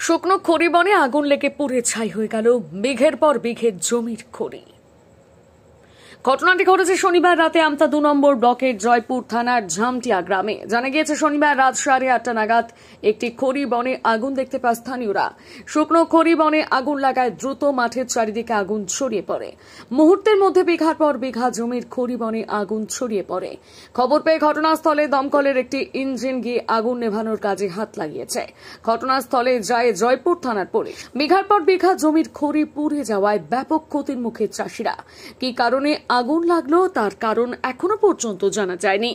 শুকনো খড়ি বনে আগুন লেগে পুড়ে ছাই হয়ে গেল বিঘের পর বিঘে জমির খড়ি। ঘটনাটি ঘটেছে শনিবার রাতে আমতা 2 নম্বর ব্লকের জয়পুর থানার ঝামটিয়া গ্রামে। জানা গিয়েছে শনিবার রাত 8:30 নাগাদ একটি খড়ি বনে আগুন দেখতে পায় স্থানীয়রা। শুকনো খড়ি বনে আগুন লাগায় দ্রুত মাঠের চারিদিকে আগুন ছড়িয়ে পড়ে। মুহূর্তের মধ্যে বিঘার পর বিঘা জমির খড়ি বনে আগুন ছড়িয়ে পড়ে। খবর পেয়ে ঘটনাস্থলে দমকলের একটি ইঞ্জিন গিয়ে আগুন নেভানোর কাজে হাত লাগিয়েছে। ঘটনাস্থলে যায় জয়পুর থানার পুলিশ। বিঘার পর বিঘা জমির খড়ি পুড়ে যাওয়ায় ব্যাপক ক্ষতির মুখে চাষিরা। কি কারণে আগুন লাগলো তার কারণ এখনো পর্যন্ত জানা যায়নি।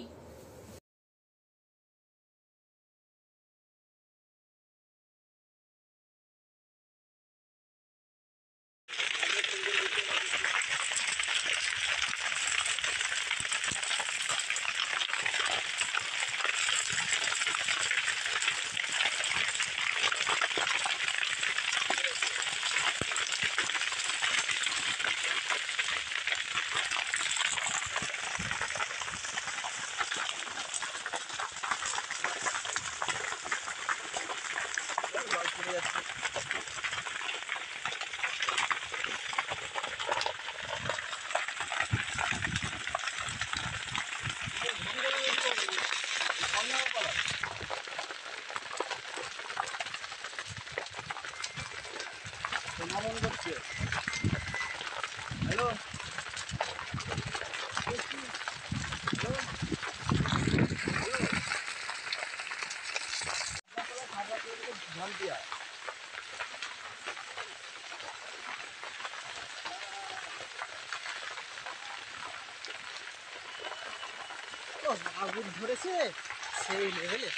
হ্যালো, আগুন ধরেছে সেই লেভেলে।